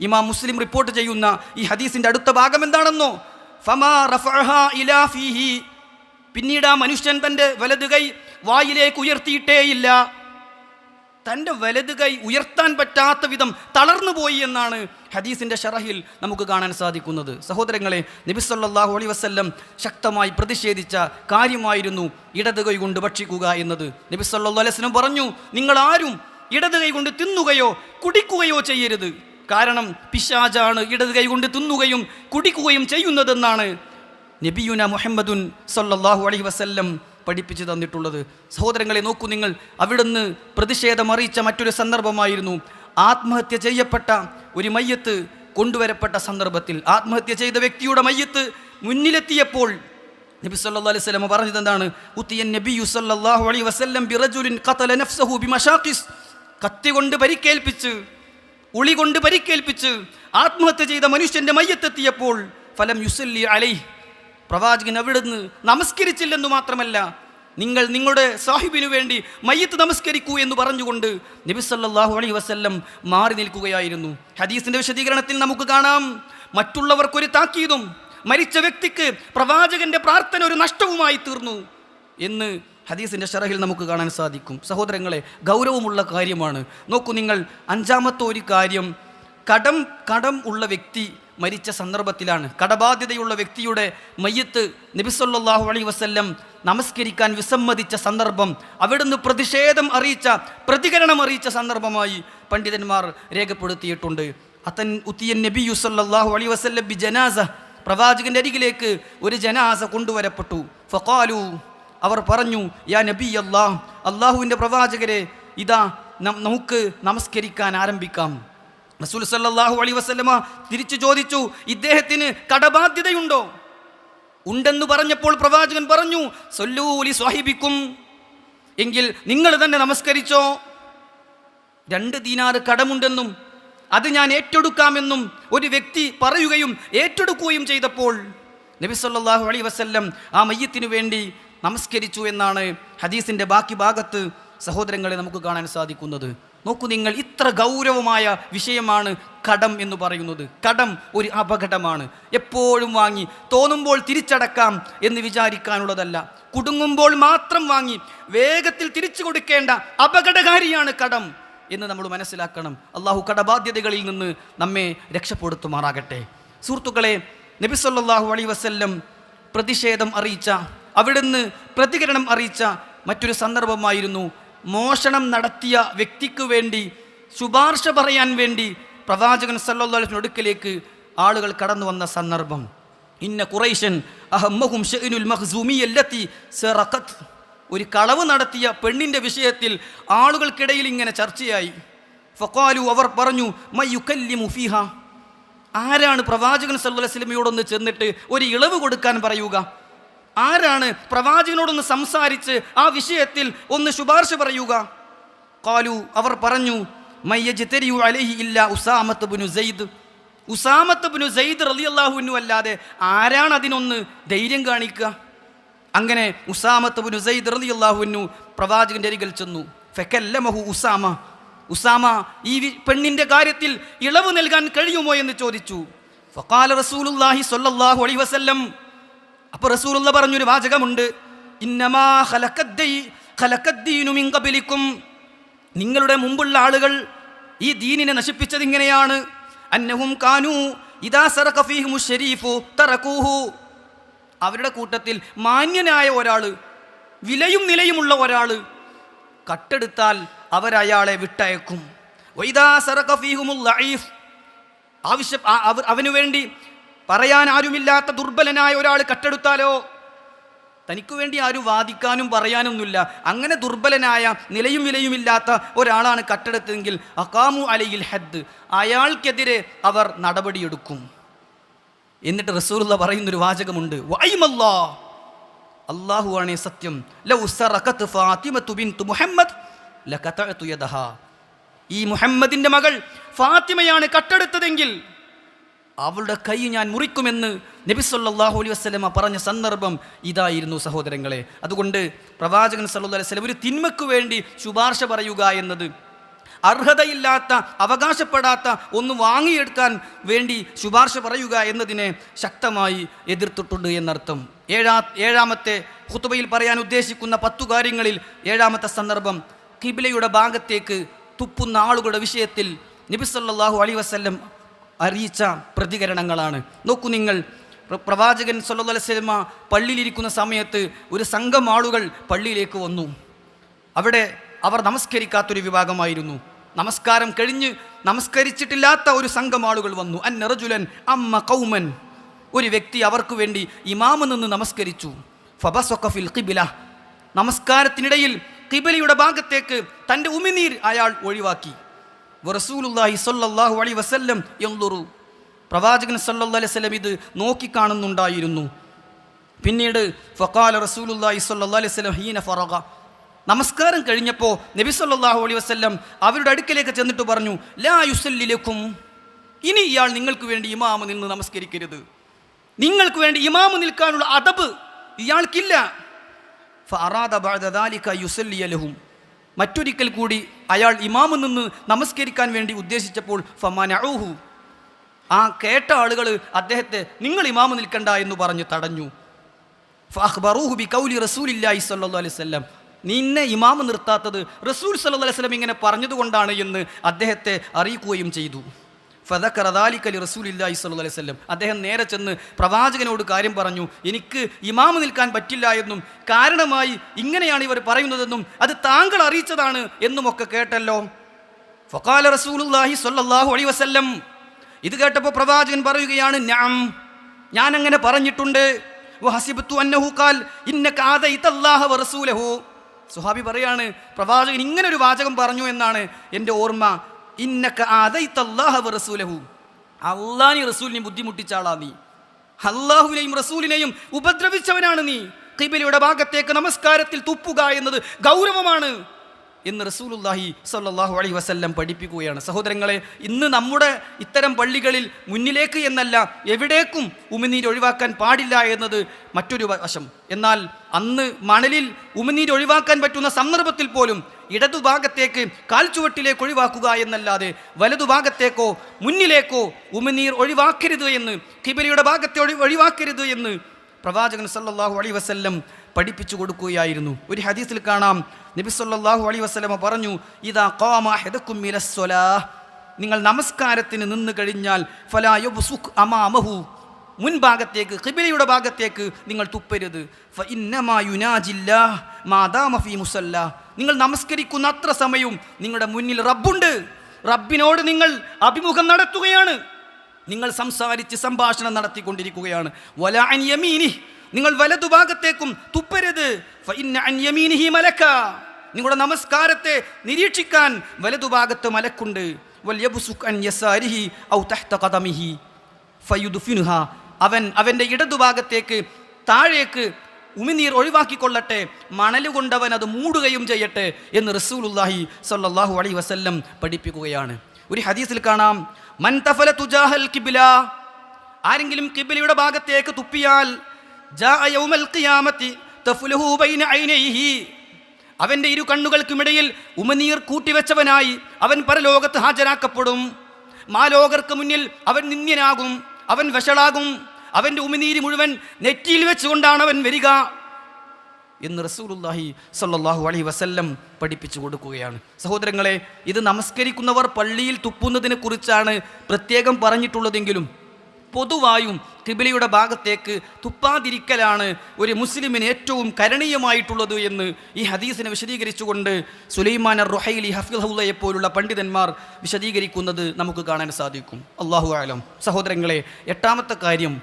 ഇമാം മുസ്ലിം റിപ്പോർട്ട് ചെയ്യുന്ന ഈ ഹദീസിന്റെ അടുത്ത ഭാഗം എന്താണെന്നോ, ഫമാ റഫഅഹാ ഇലാ ഫീഹി, പിന്നീട് ആ മനുഷ്യൻ തൻ്റെ വലത് കൈ വായിലേക്ക് ഉയർത്തിയിട്ടേയില്ല. തൻ്റെ വലത് കൈ ഉയർത്താൻ പറ്റാത്ത വിധം തളർന്നു പോയി എന്നാണ് ഹദീസിൻ്റെ ഷറഹിൽ നമുക്ക് കാണാൻ സാധിക്കുന്നത്. സഹോദരങ്ങളെ, നബി സല്ലല്ലാഹു അലൈഹി വസല്ലം ശക്തമായി പ്രതിഷേധിച്ച കാര്യമായിരുന്നു ഇടത് കൈ കൊണ്ട് ഭക്ഷിക്കുക എന്നത്. നബി സല്ലല്ലാഹു അലൈഹി വസല്ലം പറഞ്ഞു, നിങ്ങൾ ആരും ഇടത് കൈ കൊണ്ട് തിന്നുകയോ കുടിക്കുകയോ ചെയ്യരുത്, കാരണം പിശാചാണ് ഇടത് കൈ കൊണ്ട് തിന്നുകയും കുടിക്കുകയും ചെയ്യുന്നതെന്നാണ് നബിയുന മുഹമ്മദുൻ സല്ലല്ലാഹു അലൈഹി വസല്ലം പഠിപ്പിച്ചു തന്നിട്ടുള്ളത്. സഹോദരങ്ങളെ, നോക്കൂ നിങ്ങൾ, അവിടുന്ന് പ്രതിഷേധം അറിയിച്ച മറ്റൊരു സന്ദർഭമായിരുന്നു ആത്മഹത്യ ചെയ്യപ്പെട്ട ഒരു മയ്യത്ത് കൊണ്ടുവരപ്പെട്ട സന്ദർഭത്തിൽ. ആത്മഹത്യ ചെയ്ത വ്യക്തിയുടെ മയ്യത്ത് മുന്നിലെത്തിയപ്പോൾ നബി സല്ലല്ലാഹു അലൈഹി വസല്ലം പറഞ്ഞത് എന്താണ്? ഉത്തിയൻ നബിയു സല്ലല്ലാഹു അലൈഹി വസല്ലം ബിറജുലിൻ ഖതല നഫ്സഹു ബിമശാഖിസ്, കത്തി കൊണ്ട് പരിക്കേൽപ്പിച്ച്, ഉളി കൊണ്ട് പരിക്കേൽപ്പിച്ച് ആത്മഹത്യ ചെയ്ത മനുഷ്യന്റെ മയ്യത്തെത്തിയപ്പോൾ ഫലം യുസല്ലി അലൈഹി, പ്രവാചകൻ അവിടുന്ന് നമസ്കരിച്ചില്ലെന്നു മാത്രമല്ല, നിങ്ങൾ നിങ്ങളുടെ സാഹിബിനു വേണ്ടി മയ്യത്ത് നമസ്കരിക്കൂ എന്ന് പറഞ്ഞുകൊണ്ട് നബി സല്ലല്ലാഹു അലൈഹി വസല്ലം മാറി നിൽക്കുകയായിരുന്നു. ഹദീസിന്റെ വിശദീകരണത്തിൽ നമുക്ക് കാണാം, മറ്റുള്ളവർക്കൊരു താക്കീതും മരിച്ച വ്യക്തിക്ക് പ്രവാചകന്റെ പ്രാർത്ഥന ഒരു നഷ്ടവുമായി തീർന്നു എന്ന് ഹദീസിന്റെ ഷറഹിൽ നമുക്ക് കാണാൻ സാധിക്കും. സഹോദരങ്ങളെ, ഗൗരവമുള്ള കാര്യമാണ്. നോക്കൂ നിങ്ങൾ, അഞ്ചാമത്തെ ഒരു കാര്യം, കടം ഉള്ള വ്യക്തി മരിച്ച സന്ദർഭത്തിലാണ്. കടബാധ്യതയുള്ള വ്യക്തിയുടെ മയ്യത്ത് നബി സല്ലല്ലാഹു അലൈഹി വസല്ലം നമസ്കരിക്കാൻ വിസമ്മതിച്ച സന്ദർഭം, അവിടുന്ന് പ്രതികരണം അറിയിച്ച സന്ദർഭമായി പണ്ഡിതന്മാർ രേഖപ്പെടുത്തിയിട്ടുണ്ട്. അത്തൻ ഉത്തിയൻ നബിയു സല്ലല്ലാഹു അലൈഹി വസല്ലം ബി ജനാസ, പ്രവാചകന്റെ അരികിലേക്ക് ഒരു ജനാസ കൊണ്ടുവരപ്പെട്ടു. ഫഖാലു, അവർ പറഞ്ഞു, യാ നബി അല്ലാഹ്, അല്ലാഹുവിൻ്റെ പ്രവാചകരെ, ഇതാ നമുക്ക് നമസ്കരിക്കാൻ ആരംഭിക്കാം. റസൂൽ സല്ലല്ലാഹു അലൈഹി വസല്ലമ തിരിച്ചു ചോദിച്ചു, ഇദ്ദേഹത്തിന് കടബാധ്യതയുണ്ടോ? ഉണ്ടെന്ന് പറഞ്ഞപ്പോൾ പ്രവാചകൻ പറഞ്ഞു, സല്ലൂ ലി സ്വഹിബിക്കും, എങ്കിൽ നിങ്ങൾ തന്നെ നമസ്കരിച്ചോ. 2 ദീനാർ കടമുണ്ടെന്നും അത് ഞാൻ ഏറ്റെടുക്കാമെന്നും ഒരു വ്യക്തി പറയുകയും ഏറ്റെടുക്കുകയും ചെയ്തപ്പോൾ നബി സല്ലല്ലാഹു അലൈഹി വസല്ലം ആ മയ്യത്തിനു വേണ്ടി നമസ്കരിച്ചു എന്നാണ് ഹദീസിൻ്റെ ബാക്കി ഭാഗത്ത് സഹോദരങ്ങളെ നമുക്ക് കാണാൻ സാധിക്കുന്നത്. നോക്കൂ നിങ്ങൾ, ഇത്ര ഗൗരവമായ വിഷയമാണ് കടം എന്ന് പറയുന്നത്. കടം ഒരു അപകടമാണ്. എപ്പോഴും വാങ്ങി തോന്നുമ്പോൾ തിരിച്ചടക്കാം എന്ന് വിചാരിക്കാനുള്ളതല്ല. കുടുങ്ങുമ്പോൾ മാത്രം വാങ്ങി വേഗത്തിൽ തിരിച്ചു കൊടുക്കേണ്ട അപകടകാരിയാണ് കടം എന്ന് നമ്മൾ മനസ്സിലാക്കണം. അള്ളാഹു കടബാധ്യതകളിൽ നിന്ന് നമ്മെ രക്ഷപ്പെടുത്തുമാറാകട്ടെ. സുഹൃത്തുക്കളെ, നബി സല്ലല്ലാഹു അലൈഹി വസല്ലം പ്രതിഷേധം അറിയിച്ച, അവിടുന്ന് പ്രതികരണം അറിയിച്ച മറ്റൊരു സന്ദർഭമായിരുന്നു മോഷണം നടത്തിയ വ്യക്തിക്ക് വേണ്ടി ശുപാർശ പറയാൻ വേണ്ടി പ്രവാചകൻ സല്ലല്ലാഹു അലൈഹി വസല്ലം അടുക്കലേക്ക് ആളുകൾ കടന്നു വന്ന സന്ദർഭം. ഇന്ന ഖുറൈശൻ അഹമ്മഹും ശഅ്നുൽ മഖ്സൂമിയല്ലതി സറഖത്, ഒരു കളവ് നടത്തിയ പെണ്ണിൻ്റെ വിഷയത്തിൽ ആളുകൾക്കിടയിൽ ഇങ്ങനെ ചർച്ചയായി. ഫഖാലു, അവർ പറഞ്ഞു, മയ്യുകല്ലിമു ഫീഹ, ആരാണ് പ്രവാചകൻ സല്ലല്ലാഹു അലൈഹി വസല്ലമയോടൊന്ന് ചെന്നിട്ട് ഒരു ഇളവ് കൊടുക്കാൻ പറയുക? ആരാണ് പ്രവാചകനോടൊന്ന് സംസാരിച്ച് ആ വിഷയത്തിൽ ഒന്ന് ശുപാർശ പറയുക? ഖാലു, അവർ പറഞ്ഞു, മയ്യജ്തരിയു അലൈഹി ഇല്ലാ ഉസാമത്ത് ഇബ്നു സെയ്ദ്, ഉസാമത്ത് ഇബ്നു സെയ്ദ് റളിയല്ലാഹു അൻഹു അല്ലാതെ ആരാണ് അതിനൊന്ന് ധൈര്യം കാണിക്കുക? അങ്ങനെ ഉസാമത്ത് ഇബ്നു സെയ്ദ് റളിയല്ലാഹു അൻഹു പ്രവാചകന്റെ അരികിൽ ചെന്നു. ഫകല്ലമഹു ഉസാമ. ഉസാമ ഈ പെണ്ണിൻ്റെ കാര്യത്തിൽ ഇളവ് നൽകാൻ കഴിയുമോ എന്ന് ചോദിച്ചു. ഫഖാല റസൂലുള്ളാഹി സ്വല്ലല്ലാഹു അലൈഹി വസല്ലം. അപ്പോൾ റസൂലുള്ള പറഞ്ഞൊരു വാചകമുണ്ട്, ഇന്നമാ ഖലഖദ്ദീനു മിൻ ഖബലിക്കും. നിങ്ങളുടെ മുമ്പുള്ള ആളുകൾ ഈ ദീനിനെ നശിപ്പിച്ചത് ഇങ്ങനെയാണ്. അന്നഹും കാനൂ ഇദാ സറഖ ഫീഹിമു ശരീഫു തറകൂഹു. അവരുടെ കൂട്ടത്തിൽ മാന്യനായ ഒരാൾ, വിലയും നിലയുമുള്ള ഒരാൾ കട്ടെടുത്താൽ അവരയാളെ വിട്ടയക്കും. വൈദാ സറഖ ഫീഹിമുൽ ലഈഫ്. അവനു വേണ്ടി പറയാൻ ആരുമില്ലാത്ത ദുർബലനായ ഒരാൾ കട്ടെടുത്താലോ, തനിക്ക് വേണ്ടി ആരും വാദിക്കാനും പറയാനൊന്നുമില്ല, അങ്ങനെ ദുർബലനായ നിലയും വിലയുമില്ലാത്ത ഒരാളാണ് കട്ടെടുത്തതെങ്കിൽ അഖാമു അലൈഹിൽ ഹദ്ദ്, അയാൾക്കെതിരെ അവർ നടപടിയെടുക്കും. എന്നിട്ട് റസൂലുള്ള പറയുന്നൊരു വാചകമുണ്ട്, വഅയ്മല്ലാ, അല്ലാഹുവാണേ സത്യം, ലൗ സറഖത് ഫാത്തിമതു ബിൻതു മുഹമ്മദ് ലഖതഅതു യദഹാ. ഈ മുഹമ്മദിന്റെ മകൾ ഫാത്തിമയാണ് കട്ടെടുത്തതെങ്കിൽ അവളുടെ കൈ ഞാൻ മുറിക്കുമെന്ന് നബി സല്ലല്ലാഹു അലൈഹി വസല്ലമ പറഞ്ഞ സന്ദർഭം ഇതായിരുന്നു സഹോദരങ്ങളെ. അതുകൊണ്ട് പ്രവാചകൻ സല്ലല്ലാഹു അലൈഹി വസല്ലം ഒരു തിന്മയ്ക്ക് വേണ്ടി ശുപാർശ പറയുക എന്നത്, അർഹതയില്ലാത്ത അവകാശപ്പെടാത്ത ഒന്ന് വാങ്ങിയെടുക്കാൻ വേണ്ടി ശുപാർശ പറയുക എന്നതിനെ ശക്തമായി എതിർത്തിട്ടുണ്ട് എന്നർത്ഥം. ഏഴാമത്തെ ഖുതുബയിൽ പറയാൻ ഉദ്ദേശിക്കുന്ന 10 കാര്യങ്ങളിൽ 7ാമത്തെ സന്ദർഭം ഖിബ്ലയുടെ ഭാഗത്തേക്ക് തുപ്പുന്ന ആളുകളുടെ വിഷയത്തിൽ നബി സല്ലല്ലാഹു അലൈഹി വസല്ലം അറിയിച്ച പ്രതികരണങ്ങളാണ്. നോക്കൂ നിങ്ങൾ, പ്രവാചകൻ സല്ലല്ലാഹു അലൈഹി വസല്ലം പള്ളിയിലിരിക്കുന്ന സമയത്ത് ഒരു സംഘം ആളുകൾ പള്ളിയിലേക്ക് വന്നു. അവിടെ അവർ നമസ്കരിക്കാത്തൊരു വിഭാഗമായിരുന്നു. നമസ്കാരം കഴിഞ്ഞ് നമസ്കരിച്ചിട്ടില്ലാത്ത ഒരു സംഘം ആളുകൾ വന്നു. അന്ന റജുലൻ അമ്മ ഖൗമൻ, ഒരു വ്യക്തി അവർക്ക് വേണ്ടി ഇമാമ് നിന്ന് നമസ്കരിച്ചു. ഫബസഖ ഫിൽ ഖിബ്ല, നമസ്കാരത്തിനിടയിൽ ഖിബ്ലയുടെ ഭാഗത്തേക്ക് തൻ്റെ ഉമിനീർ അയാൾ ഒഴിവാക്കി. റസൂലുള്ളാഹി സ്വല്ലല്ലാഹു അലൈഹി വസല്ലം യൻദുറു, പ്രവാചകൻ സല്ലല്ലാഹു അലൈഹി വസല്ലം ഇത് നോക്കിക്കാണുന്നുണ്ടായിരുന്നു. പിന്നീട് ഫഖാല റസൂലുള്ളാഹി സ്വല്ലല്ലാഹു അലൈഹി വസല്ലം ഹീന ഫറഗ, നമസ്കാരം കഴിഞ്ഞപ്പോൾ നബി സല്ലല്ലാഹു അലൈഹി വസല്ലം അവരുടെ അടുക്കലേക്ക് ചെന്നിട്ട് പറഞ്ഞു, ലാ യുസല്ലി ലക്കും, ഇനി ഇയാൾ നിങ്ങൾക്ക് വേണ്ടി ഇമാമ് നിന്ന് നമസ്കരിക്കരുത്. നിങ്ങൾക്ക് വേണ്ടി ഇമാമ് നിൽക്കാനുള്ള അദബ് ഇയാൾക്കില്ല. ഫഅറാദ ബഅദ ദാലിക യുസല്ലി ലഹും, മറ്റൊരിക്കൽ കൂടി അയാൾ ഇമാമ് നിന്ന് നമസ്കരിക്കാൻ വേണ്ടി ഉദ്ദേശിച്ചപ്പോൾ ഫമനഊഹു, ആ കേട്ട ആളുകൾ അദ്ദേഹത്തെ നിങ്ങൾ ഇമാമ് നിൽക്കണ്ട എന്ന് പറഞ്ഞ് തടഞ്ഞു. ഫഅഖ്ബറൂഹു ബിഖൗലി റസൂലില്ലാഹി സ്വല്ലല്ലാഹു അലൈഹി വസല്ലം, നിന്നെ ഇമാമ് നിർത്താത്തത് റസൂൽ സല്ലല്ലാഹു അലൈഹി വസല്ലം ഇങ്ങനെ പറഞ്ഞതുകൊണ്ടാണ് എന്ന് അദ്ദേഹത്തെ അറിയിക്കുകയും ചെയ്തു. ഫദക്കറ ദാലിക ലിറസൂലില്ലാഹി സ്വല്ലല്ലാഹു അലൈഹി വസല്ലം, അദ്ദേഹം നേരെ ചെന്ന് പ്രവാചകനോട് കാര്യം പറഞ്ഞു, എനിക്ക് ഇമാമ് നിൽക്കാൻ പറ്റില്ല എന്നും കാരണമായി ഇങ്ങനെയാണ് ഇവർ പറയുന്നതെന്നും അത് താങ്കൾ അറിയിച്ചതാണ് എന്നുമൊക്കെ കേട്ടല്ലോ. ഫഖാല റസൂലുള്ളാഹി സ്വല്ലല്ലാഹു അലൈഹി വസല്ലം, ഇത് കേട്ടപ്പോൾ പ്രവാചകൻ പറയുകയാണ്, നഅം, ഞാൻ അങ്ങനെ പറഞ്ഞിട്ടുണ്ട്. വഹസിബ്തു അന്നഹു ഖാൽ ഇന്നക ആദൈതല്ലാഹ വറസൂലഹു, സുഹാബി പറയാണ് പ്രവാചകൻ ഇങ്ങനെ ഒരു വാചകം പറഞ്ഞു എന്നാണ് എൻ്റെ ഓർമ്മ. ഇന്നക ആദൈതല്ലാഹ വറസൂലഹു, അല്ലാഹുവിനെയും റസൂലിനെയും ബുദ്ധിമുട്ടിച്ച ആളാ നീ, അല്ലാഹുവിനെയും റസൂലിനെയും ഉപദ്രവിച്ചവനാണ് നീ. ഖിബ്ലയുടെ ഭാഗത്തേക്ക് നമസ്കാരത്തിൽ തുപ്പുക എന്നത് ഗൗരവമാണ് എന്ന് റസൂലുള്ളാഹി സ്വല്ലല്ലാഹു അലൈഹി വസല്ലം പഠിപ്പിക്കുകയാണ്. സഹോദരങ്ങളെ, ഇന്ന് നമ്മുടെ ഇത്തരം പള്ളികളിൽ മുന്നിലേക്ക് എന്നല്ല എവിടേക്കും ഉമിനീര് ഒഴിവാക്കാൻ പാടില്ല എന്നത് മറ്റൊരു വശം. എന്നാൽ അന്ന് മണലിൽ ഉമിനീര് ഒഴിവാക്കാൻ പറ്റുന്ന സന്ദർഭത്തിൽ പോലും ഇടതുഭാഗത്തേക്ക് കാൽച്ചുവട്ടിലേക്ക് ഒഴിവാക്കുക എന്നല്ലാതെ വലതുഭാഗത്തേക്കോ മുന്നിലേക്കോ ഉമിനീർ ഒഴിവാക്കരുത് എന്ന്, ഖിബ്ലയുടെ ഭാഗത്തെ ഒഴിവാക്കരുത് എന്ന് പ്രവാചകൻ സല്ലല്ലാഹു അലൈഹി വസല്ലം പഠിപ്പിച്ചു കൊടുക്കുകയായിരുന്നു. ഒരു ഹദീസിൽ കാണാം, നബി സല്ലല്ലാഹു അലൈഹി വസല്ലം പറഞ്ഞു, ഇദാ ഖാമ അഹദുക്കും മിനസ്സലാഹ്, നിങ്ങൾ നമസ്കാരത്തിന് നിന്ന് കഴിഞ്ഞാൽ ഫലാ യബ്സുഖ് അമാമഹു, മുൻഭാഗത്തേക്ക് ഖിബ്ലയുടെ ഭാഗത്തേക്ക് നിങ്ങൾ തുപ്പരുത്. ഫഇന്നമാ യുനാജില്ലാഹ് മാ ദാമ ഫീ മുസല്ല, നിങ്ങൾ നമസ്കരിക്കുന്ന അത്ര സമയവും നിങ്ങളുടെ മുന്നിൽ റബ്ബുണ്ട്, റബ്ബിനോട് നിങ്ങൾ അഭിമുഖം നടത്തുകയാണ്, നിങ്ങൾ സംസാരിച്ച് സംഭാഷണം നടത്തിക്കൊണ്ടിരിക്കുകയാണ്. വലാ അൻ യമീനി, നിങ്ങൾ വലതുഭാഗത്തേക്കും തുപ്പരുത്. ഫഇന്ന അൻ യമീനിഹി മലക, നിങ്ങളുടെ നമസ്കാരത്തെ നിരീക്ഷിക്കാൻ വലതുഭാഗത്ത് മലക്കുണ്ട്. വൽ യബ്സുഖ് അൻ യസാരിഹി ഔ തഹ്ത ഖദമിഹി ഫയുദ്ഫിനുഹ, അവൻ്റെ ഇടതുഭാഗത്തേക്ക് താഴേക്ക് ഉമിനീർ ഒഴിവാക്കിക്കൊള്ളട്ടെ, മണൽ കൊണ്ടവൻ അത് മൂടുകയും ചെയ്യട്ടെ എന്ന് റസൂലുള്ളാഹി സ്വല്ലല്ലാഹു അലൈഹി വസല്ലം പഠിപ്പിക്കുകയാണ്. ഒരു ഹദീസിൽ കാണാം, മൻ തഫല തുജാഹൽ ഖിബ്ല, ആരെങ്കിലും ഖിബ്ലയുടെ ഭാഗത്തേക്ക് തുപ്പിയാൽ ജാഅ യൗമൽ ഖിയാമത്തി തഫ്ലുഹു ബൈന ഐനൈഹി, അവൻ്റെ ഇരു കണ്ണുകൾക്കുമിടയിൽ ഉമനീർ കൂട്ടിവെച്ചവനായി അവൻ പരലോകത്ത് ഹാജരാക്കപ്പെടും. മാലോകർക്ക് മുന്നിൽ അവൻ നിന്ദ്യനാകും, അവൻ വഷളാകും. അവൻ്റെ ഉമിനീര് മുഴുവൻ നെറ്റിയിൽ വെച്ചുകൊണ്ടാണ് അവൻ വരിക എന്ന് റസൂലുള്ളാഹി സ്വല്ലല്ലാഹു അലൈഹി വസല്ലം പഠിപ്പിച്ചു കൊടുക്കുകയാണ്. സഹോദരങ്ങളെ, ഇത് നമസ്കരിക്കുന്നവർ പള്ളിയിൽ തുപ്പുന്നതിനെ കുറിച്ചാണ് പ്രത്യേകം പറഞ്ഞിട്ടുള്ളതെങ്കിലും പൊതുവായും ഖിബ്ലയുടെ ഭാഗത്തേക്ക് തുപ്പാതിരിക്കലാണ് ഒരു മുസ്ലിമിന് ഏറ്റവും കരണീയമായിട്ടുള്ളത് എന്ന് ഈ ഹദീസിനെ വിശദീകരിച്ചുകൊണ്ട് സുലൈമാൻ അർ-റുഹൈലി ഹഫിളഹുല്ലയെ പോലുള്ള പണ്ഡിതന്മാർ വിശദീകരിക്കുന്നത് നമുക്ക് കാണാൻ സാധിക്കും. അല്ലാഹു അഅലം. സഹോദരങ്ങളെ, 8ാമത്തെ കാര്യം,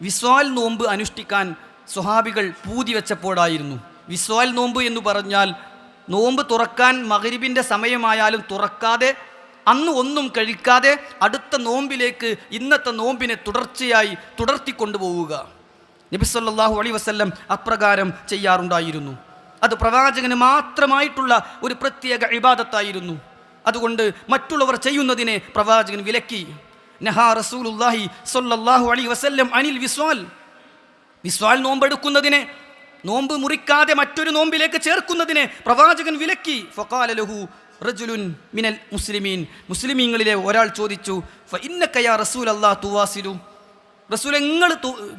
വിസ്വാൽ നോമ്പ് അനുഷ്ഠിക്കാൻ സ്വഹാബികൾ പൂതി വെച്ചപ്പോഴായിരുന്നു. വിസ്വാൽ നോമ്പ് എന്ന് പറഞ്ഞാൽ നോമ്പ് തുറക്കാൻ മഗ്രിബിൻ്റെ സമയമായാലും തുറക്കാതെ അന്ന് ഒന്നും കഴിക്കാതെ അടുത്ത നോമ്പിലേക്ക് ഇന്നത്തെ നോമ്പിനെ തുടർച്ചയായി തുടർത്തിക്കൊണ്ടുപോവുക. നബി സല്ലല്ലാഹു അലൈഹി വസല്ലം അപ്രകാരം ചെയ്യാറുണ്ടായിരുന്നു. അത് പ്രവാചകന് മാത്രമായിട്ടുള്ള ഒരു പ്രത്യേക ഇബാദത്തായിരുന്നു. അതുകൊണ്ട് മറ്റുള്ളവർ ചെയ്യുന്നതിനെ പ്രവാചകൻ വിലക്കി. നഹാ റസൂലുള്ളാഹി സ്വല്ലല്ലാഹു അലൈഹി വസല്ലം അനിൽ വിസ്വാൽ. വിസ്വാൽ നോമ്പെടുക്കുന്നതിനെ, നോമ്പ് മുറിക്കാതെ മറ്റൊരു നോമ്പിലേക്ക് ചേർക്കുന്നതിനെ പ്രവാചകൻ വിലക്കി. ഫഖാല ലഹു റജുലുൻ മിനൽ മുസ്ലിമീൻ. മുസ്ലിമീങ്ങളിലെ ഒരാൾ ചോദിച്ചു, ഫഇന്നക യാ റസൂലല്ലാഹ് തുവാസിലു. റസൂൽ, നിങ്ങൾ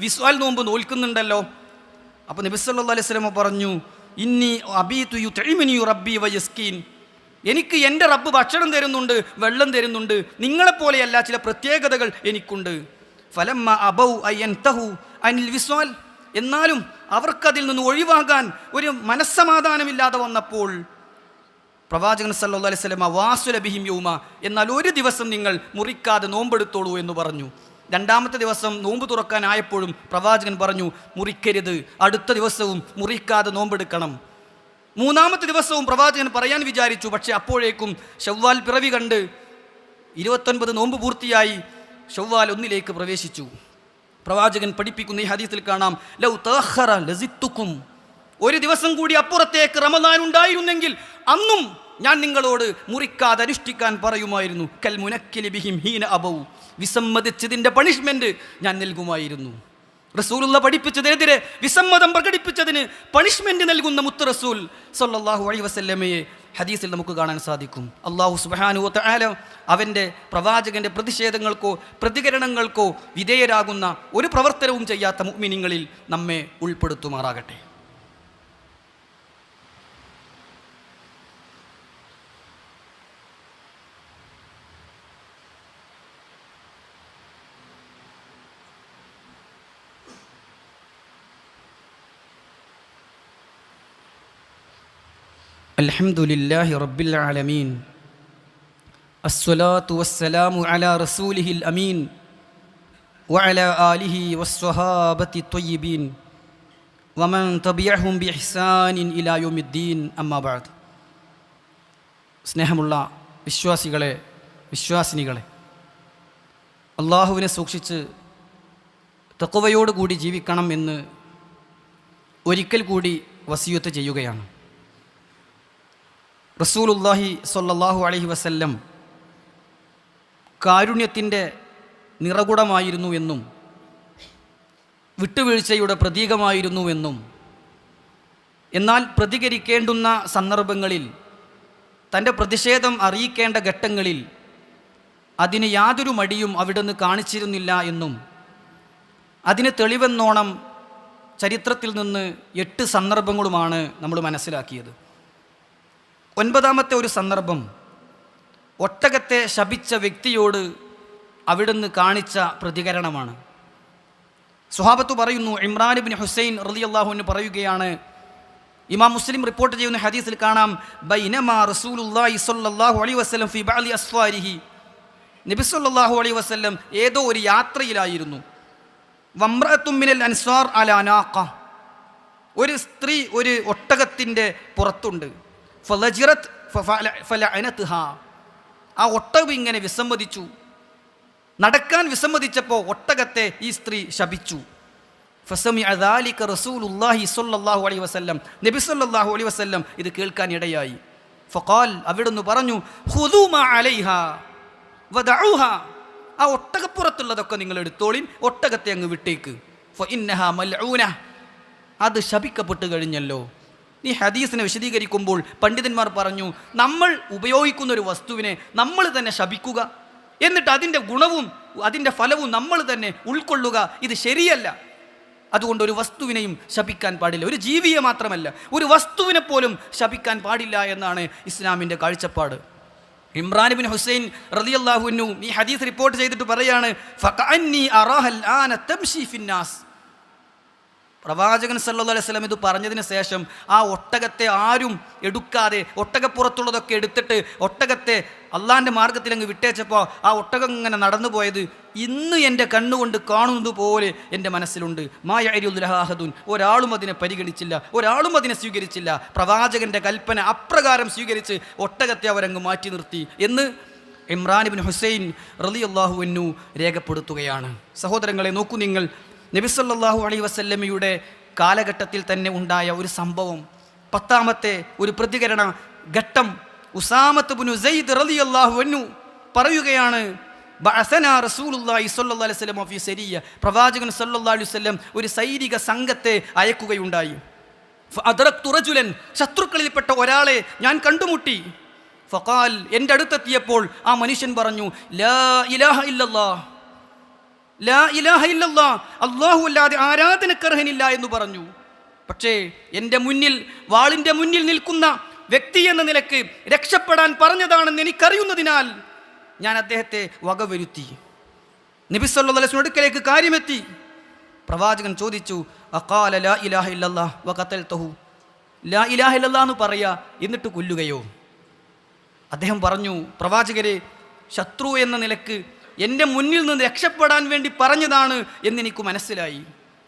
വിസ്വാൽ നോമ്പ് നോൽക്കുന്നുണ്ടല്ലോ. അപ്പോൾ നബി സല്ലല്ലാഹു അലൈഹി വസല്ലം പറഞ്ഞു, ഇന്നി അബീതു യുത്ഇമുനി റബ്ബി വയസ്കീൻ. എനിക്ക് എൻ്റെ റബ്ബ് ഭക്ഷണം തരുന്നുണ്ട്, വെള്ളം തരുന്നുണ്ട്. നിങ്ങളെപ്പോലെയല്ല, ചില പ്രത്യേകതകൾ എനിക്കുണ്ട്. ഫലമ്മ അബൗ അയൻതഹു അനിൽ വിസ്വാൽ. എന്നാലും അവർക്കതിൽ നിന്ന് ഒഴിവാകാൻ ഒരു മനസ്സമാധാനമില്ലാതെ വന്നപ്പോൾ പ്രവാചകൻ സല്ലല്ലാഹു അലൈഹി വസല്ലം വാസുല ബിഹിം യൗമ, എന്നാൽ ഒരു ദിവസം നിങ്ങൾ മുറിക്കാതെ നോമ്പെടുത്തോളൂ എന്ന് പറഞ്ഞു. 2ാമത്തെ ദിവസം നോമ്പ് തുറക്കാനായപ്പോഴും പ്രവാചകൻ പറഞ്ഞു, മുറിക്കരുത്, അടുത്ത ദിവസവും മുറിക്കാതെ നോമ്പെടുക്കണം. 3ാമത്തെ ദിവസവും പ്രവാചകൻ പറയാൻ വിചാരിച്ചു. പക്ഷേ അപ്പോഴേക്കും ശവ്വാൽ പിറവി കണ്ട് 29 നോമ്പ് പൂർത്തിയായി ശവ്വാൽ 1ലേക്ക് പ്രവേശിച്ചു. പ്രവാചകൻ പഠിപ്പിക്കുന്ന ഈ ഹദീസിൽ കാണാം, ലൗ തഅഖറ ലസിത്തുക്കും. ഒരു ദിവസം കൂടി അപ്പുറത്തേക്ക് റമദാൻ ഉണ്ടായിരുന്നെങ്കിൽ അന്നും ഞാൻ നിങ്ങളോട് മുറിക്കാതെ അനുഷ്ഠിക്കാൻ പറയുമായിരുന്നു. കൽ മുനക്കിലി ബിഹിം ഹീന അബൗ. വിസമ്മതിച്ചതിൻ്റെ പണിഷ്മെൻറ്റ് ഞാൻ നൽകുമായിരുന്നു. റസൂലുള്ള പഠിപ്പിച്ചതിനെതിരെ വിസമ്മതം പ്രകടിപ്പിച്ചതിന് പണിഷ്മെൻറ്റ് നൽകുന്ന മുത്ത് റസൂൽ സല്ലല്ലാഹു അലൈഹി വസല്ലമയെ ഹദീസിൽ നമുക്ക് കാണാൻ സാധിക്കും. അല്ലാഹു സുബ്ഹാനഹു വ തആല അവൻ്റെ പ്രവാചകൻ്റെ പ്രതിഷേധങ്ങൾക്കോ പ്രതികരണങ്ങൾക്കോ വിധേയരാകുന്ന ഒരു പ്രവർത്തനവും ചെയ്യാത്ത മുഅ്മിനീങ്ങളിൽ നമ്മെ ഉൾപ്പെടുത്തുമാറാകട്ടെ. അൽഹംദുലില്ലാഹി റബ്ബിൽ ആലമീൻ. അസ്സലാത്തു വസ്സലാമു അലാ റസൂലിഹിൽ അമീൻ വഅലാ ആലിഹി വസ്സഹാബത്തി ത്വയ്യിബീൻ വമൻ തബിഅഹും ബിഇഹ്സാനിൻ ഇലാ യൗമിദ്ദീൻ. അമ്മാ ബഅദ്. സ്നേഹമുള്ള വിശ്വാസികളെ, വിശ്വാസിനികളെ, അള്ളാഹുവിനെ സൂക്ഷിച്ച് തഖ്വയോടുകൂടി ജീവിക്കണം എന്ന് ഒരിക്കൽ കൂടി വസിയത്ത് ചെയ്യുകയാണ്. റസൂലുള്ളാഹി സ്വല്ലല്ലാഹു അലൈഹി വസല്ലം കാരുണ്യത്തിൻ്റെ നിറകുടമായിരുന്നു എന്നും വിട്ടുവീഴ്ചയുടെ പ്രതീകമായിരുന്നു എന്നും, എന്നാൽ പ്രതികരിക്കേണ്ടുന്ന സന്ദർഭങ്ങളിൽ, തൻ്റെ പ്രതിഷേധം അറിയിക്കേണ്ട ഘട്ടങ്ങളിൽ അതിന് യാതൊരു മടിയും അവിടുന്ന് കാണിച്ചിരുന്നില്ല എന്നും, അതിന് തെളിവെന്നോണം ചരിത്രത്തിൽ നിന്ന് 8 സന്ദർഭങ്ങളുമാണ് നമ്മൾ മനസ്സിലാക്കിയത്. 9ാമത്തെ ഒരു സന്ദർഭം ഒട്ടകത്തെ ശപിച്ച വ്യക്തിയോട് അവിടുന്ന് കാണിച്ച പ്രതികരണമാണ്. സ്വഹാബത്ത് പറയുന്നു, ഇമ്രാൻ ഇബ്നു ഹുസൈൻ റളിയല്ലാഹു അൻഹു പറയുകയാണ്, ഇമാം മുസ്ലിം റിപ്പോർട്ട് ചെയ്യുന്ന ഹദീസിൽ കാണാം, ബൈനമാ റസൂലുള്ളാഹി സ്വല്ലല്ലാഹു അലൈഹി വസല്ലം ഫീ ബഅലി അസ്ഫാരിഹി. നബി സ്വല്ലല്ലാഹു അലൈഹി വസല്ലം ഏതോ ഒരു യാത്രയിലായിരുന്നു. വംറഅത്തും മിനൽ അൻസാർ അലാ നാഖ. ഒരു സ്ത്രീ ഒരു ഒട്ടകത്തിൻ്റെ പുറത്തുണ്ട്. ഫലജിറത് ഫലഅനത്ഹാ. ആ ഒട്ടകം ഇങ്ങനെ വിസമ്മതിച്ചു. നടക്കാൻ വിസമ്മതിച്ചപ്പോൾ ഒട്ടകത്തെ ഈ സ്ത്രീ ശപിച്ചു. ഫസമിഅ ദാലിക റസൂലുള്ളാഹി സ്വല്ലല്ലാഹു അലൈഹി വസല്ലം. നബി സ്വല്ലല്ലാഹു അലൈഹി വസല്ലം ഇത് കേൾക്കാൻ ഇടയായി. ഫഖാൽ, അവിടുന്ന് പറഞ്ഞു, ഖുദൂ മാ അലൈഹാ വദഊഹാ. ആ ഒട്ടകപ്പുറത്തുള്ളതൊക്കെ നിങ്ങൾ എടുത്തോളിൻ, ഒട്ടകത്തെ അങ്ങ് വിട്ടേക്ക്. ഫഇന്നഹാ മൽഊന. അത് ശപിക്കപ്പെട്ട് കഴിഞ്ഞല്ലോ. നീ ഹദീസിനെ വിശദീകരിക്കുമ്പോൾ പണ്ഡിതന്മാർ പറഞ്ഞു, നമ്മൾ ഉപയോഗിക്കുന്ന ഒരു വസ്തുവിനെ നമ്മൾ തന്നെ ശപിക്കുക, എന്നിട്ട് അതിൻ്റെ ഗുണവും അതിൻ്റെ ഫലവും നമ്മൾ തന്നെ ഉൾക്കൊള്ളുക, ഇത് ശരിയല്ല. അതുകൊണ്ട് ഒരു വസ്തുവിനെയും ശപിക്കാൻ പാടില്ല. ഒരു ജീവിയെ മാത്രമല്ല, ഒരു വസ്തുവിനെ പോലും ശപിക്കാൻ പാടില്ല എന്നാണ് ഇസ്ലാമിൻ്റെ കാഴ്ചപ്പാട്. ഇമ്രാൻ ഇബ്നു ഹുസൈൻ റളിയല്ലാഹു അൻഹു ഈ ഹദീസ് റിപ്പോർട്ട് ചെയ്തിട്ട് പറയാണ്, ഫകഅന്നി അറാഹൽ ആന തംശി ഫിന്നാസ്. പ്രവാചകൻ സല്ലല്ലാഹു അലൈഹി വസല്ലം ഇത് പറഞ്ഞതിന് ശേഷം ആ ഒട്ടകത്തെ ആരും എടുക്കാതെ ഒട്ടകപ്പുറത്തുള്ളതൊക്കെ എടുത്തിട്ട് ഒട്ടകത്തെ അള്ളാഹിൻ്റെ മാർഗത്തിൽ അങ്ങ് വിട്ടേച്ചപ്പോൾ ആ ഒട്ടകം ഇങ്ങനെ നടന്നു പോയത് ഇന്ന് എൻ്റെ കണ്ണുകൊണ്ട് കാണുന്നത് പോലെ എൻ്റെ മനസ്സിലുണ്ട്. മായഅരിഉൽഹാഹദുൻ, ഒരാളും അതിനെ പരിഗണിച്ചില്ല, ഒരാളും അതിനെ സ്വീകരിച്ചില്ല. പ്രവാചകൻ്റെ കൽപ്പന അപ്രകാരം സ്വീകരിച്ച് ഒട്ടകത്തെ അവരങ്ങ് മാറ്റി നിർത്തി എന്ന് ഇമ്രാൻ ഇബ്നു ഹുസൈൻ റളിയല്ലാഹു അൻഹു രേഖപ്പെടുത്തുകയാണ്. സഹോദരങ്ങളെ, നോക്കൂ നിങ്ങൾ, നബി സല്ലല്ലാഹു അലൈഹി വസല്ലമയുടെ കാലഘട്ടത്തിൽ തന്നെ ഉണ്ടായ ഒരു സംഭവം, 10ാമത്തെ ഒരു പ്രതികരണ ഘട്ടം. ഉസാമത്ത് ഇബ്നു സയ്യിദ് റളിയല്ലാഹു അൻഹു പറയുകയാണ്, ബഅസനാ റസൂലുള്ളാഹി സ്വല്ലല്ലാഹു അലൈഹി വസല്ലം ഫീ സരിയ്യ. പ്രവാചകൻ സ്വല്ലല്ലാഹു അലൈഹി വസല്ലം ഒരു സൈനിക സംഘത്തെ അയക്കുകയുണ്ടായി. ഫഅദ്റക്തു റജുലൻ, ശത്രുക്കളിൽപ്പെട്ട ഒരാളെ ഞാൻ കണ്ടുമുട്ടി. ഫഖാൽ, എൻ്റെ അടുത്തെത്തിയപ്പോൾ ആ മനുഷ്യൻ പറഞ്ഞു, ലാ ഇലാഹ ഇല്ലല്ലാഹ്, ലാ ഇലാഹ ഇല്ലല്ലാഹ്, അല്ലാഹു അല്ലാതെ ആരാധനക്കർഹനില്ല എന്ന് പറഞ്ഞു. പക്ഷേ എൻ്റെ മുന്നിൽ, വാളിൻ്റെ മുന്നിൽ നിൽക്കുന്ന വ്യക്തി എന്ന നിലക്ക് രക്ഷപ്പെടാൻ പറഞ്ഞതാണെന്ന് എനിക്കറിയുന്നതിനാൽ ഞാൻ അദ്ദേഹത്തെ വകവരുത്തി. നബി സല്ലല്ലാഹു അലൈഹി വസല്ലം അടുക്കലേക്ക് കാര്യമെത്തി. പ്രവാചകൻ ചോദിച്ചു, അഖാല ലാ ഇലാഹ ഇല്ലല്ലാഹ് വഖതൽതഹു, ലാ ഇലാഹ ഇല്ലല്ലാഹ് എന്ന് പറയാ എന്നിട്ട് കൊല്ലുകയോ? അദ്ദേഹം പറഞ്ഞു, പ്രവാചകരെ, ശത്രു എന്ന നിലക്ക് എൻ്റെ മുന്നിൽ നിന്ന് രക്ഷപ്പെടാൻ വേണ്ടി പറഞ്ഞതാണ് എന്നെനിക്ക് മനസ്സിലായി,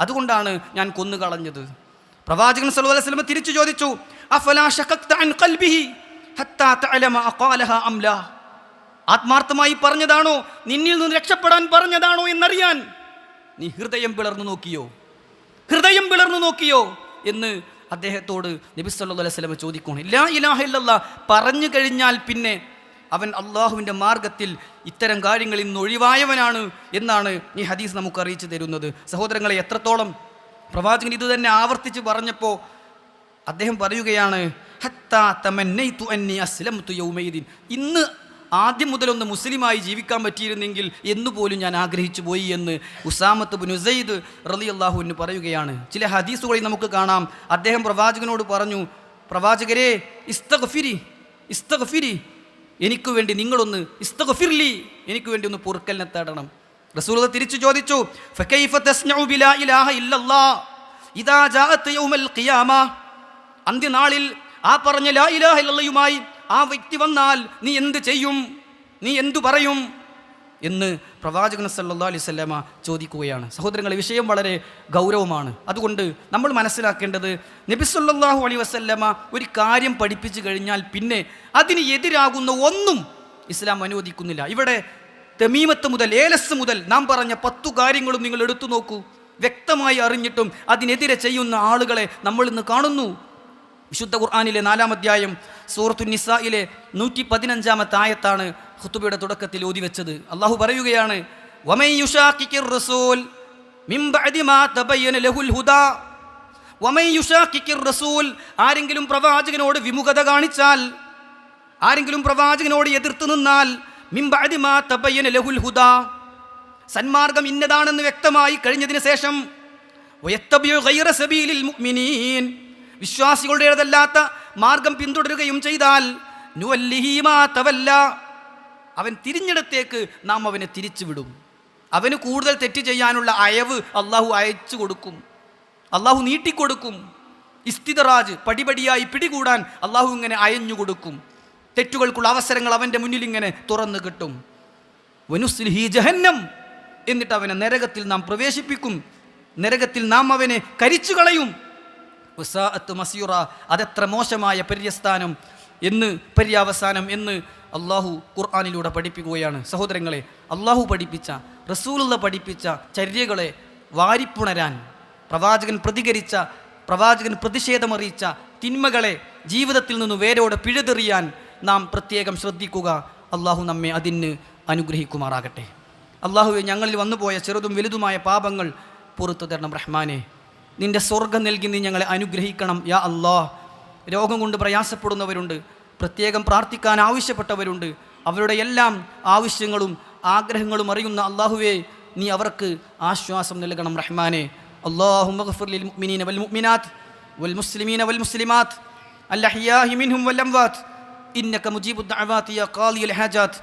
അതുകൊണ്ടാണ് ഞാൻ കൊന്നുകളഞ്ഞത്. പ്രവാചകൻ സല്ലല്ലാഹു അലൈഹി വസല്ലം തിരിച്ചു ചോദിച്ചു, അഫലാ ശഖഖ്ത അൻ ഖൽബിഹി ഹത്താ തഅലമ അഖാലഹാ അം ലാ, ആത്മാർത്ഥമായി പറഞ്ഞതാണോ, നിന്നിൽ നിന്ന് രക്ഷപ്പെടാൻ പറഞ്ഞതാണോ എന്നറിയാൻ നീ ഹൃദയം പിളർന്നു നോക്കിയോ, ഹൃദയം പിളർന്നു നോക്കിയോ എന്ന് അദ്ദേഹത്തോട് നബി സല്ലല്ലാഹു അലൈഹി വസല്ലം ചോദിക്കുന്നു. ലാ ഇലാഹ ഇല്ലല്ലാഹ് പറഞ്ഞു കഴിഞ്ഞാൽ പിന്നെ അവൻ അള്ളാഹുവിൻ്റെ മാർഗത്തിൽ ഇത്തരം കാര്യങ്ങളിൽ നിന്ന് ഒഴിവായവനാണ് എന്നാണ് ഈ ഹദീസ് നമുക്ക് അറിയിച്ചു തരുന്നത്. സഹോദരങ്ങളെ, എത്രത്തോളം പ്രവാചകൻ ഇത് തന്നെ ആവർത്തിച്ച് പറഞ്ഞപ്പോൾ അദ്ദേഹം പറയുകയാണ്, ഹത്താ തമന്നൈതു അന്നി അസ്ലംതു യൗമൈദിൻ, ഇന്ന് ആദ്യം മുതലൊന്ന് മുസ്ലിമായി ജീവിക്കാൻ പറ്റിയിരുന്നെങ്കിൽ എന്നുപോലും ഞാൻ ആഗ്രഹിച്ചു പോയി എന്ന് ഉസാമത്ത് ഇബ്നു സയ്യിദ് റളിയല്ലാഹു അൻഹു പറയുകയാണ്. ചില ഹദീസുകളിൽ നമുക്ക് കാണാം, അദ്ദേഹം പ്രവാചകനോട് പറഞ്ഞു, പ്രവാചകരെ, ഇസ്തഗ്ഫിരി ഇസ്തഗ്ഫിരി, എനിക്ക് വേണ്ടി നിങ്ങളൊന്ന് ഇസ്തഗ്ഫിർലി, എനിക്ക് വേണ്ടി ഒന്ന് പൊറുക്കലിനെ തേടണം. റസൂലുള്ളാഹി തിരിച്ചു ചോദിച്ചു, ഫകൈഫ തസ്നഉ ബിലാ ഇലാഹ ഇല്ലല്ലാഹ് ഇദാ ജാഅത് യൗമൽ ഖിയാമ, അന്ത്യനാളിൽ ആ പറഞ്ഞ ലാ ഇലാഹ ഇല്ലല്ലാഹുമായി ആ വ്യക്തി വന്നാൽ നീ എന്ത് ചെയ്യും, നീ എന്തു പറയും എന്ന് പ്രവാചകൻ സല്ലല്ലാഹു അലൈഹി വസല്ലമ ചോദിക്കുകയാണ്. സഹോദരങ്ങളെ, വിഷയം വളരെ ഗൗരവമാണ്. അതുകൊണ്ട് നമ്മൾ മനസ്സിലാക്കേണ്ടത്, നബി സല്ലല്ലാഹു അലൈഹി വസല്ലമ ഒരു കാര്യം പഠിപ്പിച്ചു കഴിഞ്ഞാൽ പിന്നെ അതിന് എതിരാകുന്ന ഒന്നും ഇസ്ലാം അനുവദിക്കുന്നില്ല. ഇവിടെ തമീമത്ത് മുതൽ ഏലസ് മുതൽ നാം പറഞ്ഞ 10 കാര്യങ്ങളും നിങ്ങൾ എടുത്തു നോക്കൂ. വ്യക്തമായി അറിഞ്ഞിട്ടും അതിനെതിരെ ചെയ്യുന്ന ആളുകളെ നമ്മൾ ഇന്ന് കാണുന്നു. വിശുദ്ധ ഖുർആനിലെ 4-ാം അധ്യായം സൂറത്തുൻ നിസായിലെ 115-ാമത്തെ ആയത്താണ് ഖുതുബയുടെ തുടക്കത്തിൽ ഓതി വെച്ചത്. അള്ളാഹു പറയുകയാണ്, വമൻ യുശാഖിഖിർ റസൂൽ മിൻ ബഅദി മാ തബയ്യന ലഹുൽ ഹുദാ, വമൻ യുശാഖിഖിർ റസൂൽ, ആരെങ്കിലും പ്രവാചകനോട് വിമുഖത കാണിച്ചാൽ, ആരെങ്കിലും പ്രവാചകനോട് എതിർത്ത് നിന്നാൽ, മിൻ ബഅദി മാ തബയ്യന ലഹുൽ ഹുദാ, സന്മാർഗം ഇന്നതാണെന്ന് വ്യക്തമായി കഴിഞ്ഞതിന് ശേഷം, വയത്തബിഉ ഗൈറ സബീലിൽ മുഅ്മിനീൻ, വിശ്വാസികളുടേതല്ലാത്ത മാർഗം പിന്തുടരുകയും ചെയ്താൽ, നുവല്ലിഹി മാ തവല്ല, അവൻ തിരിഞ്ഞിടത്തേക്ക് നാം അവനെ തിരിച്ചുവിടും. അവന് കൂടുതൽ തെറ്റ് ചെയ്യാനുള്ള അയവ് അള്ളാഹു അയച്ചു കൊടുക്കും, അള്ളാഹു നീട്ടിക്കൊടുക്കും. ഇസ്തിദറാജ്, പടിപടിയായി പിടികൂടാൻ അള്ളാഹു ഇങ്ങനെ അയഞ്ഞു കൊടുക്കും. തെറ്റുകൾക്കുള്ള അവസരങ്ങൾ അവൻ്റെ മുന്നിൽ ഇങ്ങനെ തുറന്നു കിട്ടും. വനുസ്ലിഹി ജഹന്നം, എന്നിട്ട് അവനെ നരകത്തിൽ നാം പ്രവേശിപ്പിക്കും, നരകത്തിൽ നാം അവനെ കരിച്ചു കളയും. വസാഅത്ത് മസീറ, അതെത്ര മോശമായ പര്യസ്ഥാനം എന്ന്, പര്യാവസാനം എന്ന് അള്ളാഹു ഖുർആനിലൂടെ പഠിപ്പിക്കുകയാണ്. സഹോദരങ്ങളെ, അള്ളാഹു പഠിപ്പിച്ച, റസൂലുള്ളാഹി പഠിപ്പിച്ച ചര്യകളെ വാരിപ്പുണരാൻ, പ്രവാചകൻ പ്രതികരിച്ച, പ്രവാചകൻ പ്രതിഷേധമറിയിച്ച തിന്മകളെ ജീവിതത്തിൽ നിന്ന് വേരോടെ പിഴുതെറിയാൻ നാം പ്രത്യേകം ശ്രദ്ധിക്കുക. അള്ളാഹു നമ്മെ അതിന് അനുഗ്രഹിക്കുമാറാകട്ടെ. അള്ളാഹുവെ, ഞങ്ങളിൽ വന്നുപോയ ചെറുതും വലുതുമായ പാപങ്ങൾ പുറത്തു തരണം റഹ്മാനെ. നിൻ്റെ സ്വർഗം നൽകി നീ ഞങ്ങളെ അനുഗ്രഹിക്കണം യാ അല്ലാഹ്. രോഗം കൊണ്ട് പ്രയാസപ്പെടുന്നവരുണ്ട്, പ്രത്യേകം പ്രാർത്ഥിക്കാൻ ആവശ്യപ്പെട്ടവരുണ്ട്. അവരുടെ എല്ലാം ആവശ്യങ്ങളും ആഗ്രഹങ്ങളും അറിയുന്ന അള്ളാഹുവേ, നീ അവർക്ക് ആശ്വാസം നൽകണം റഹ്മാനെ. അല്ലാഹുമ്മ ഗ്ഫിർ ലിൽ മുഅ്മിനീന വൽ മുഅ്മിനാത്ത് വൽ മുസ്ലിമീന വൽ മുസ്ലിമാത്ത് അൽഅഹ്യാഇ മിൻഹും വൽ അംവാത്ത് ഇന്നക മുജീബുദ് ദഅവാതി യാ ഖാദിയൽ ഹാജാത്ത്.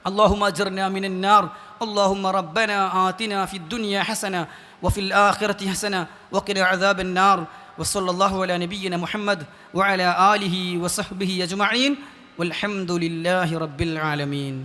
اللهم أجرنا من النار. اللهم ربنا آتنا في الدنيا حسنة وفي الآخرة حسنة وقنا عذاب النار. وصلى الله على نبينا محمد وعلى آله وصحبه أجمعين والحمد لله رب العالمين.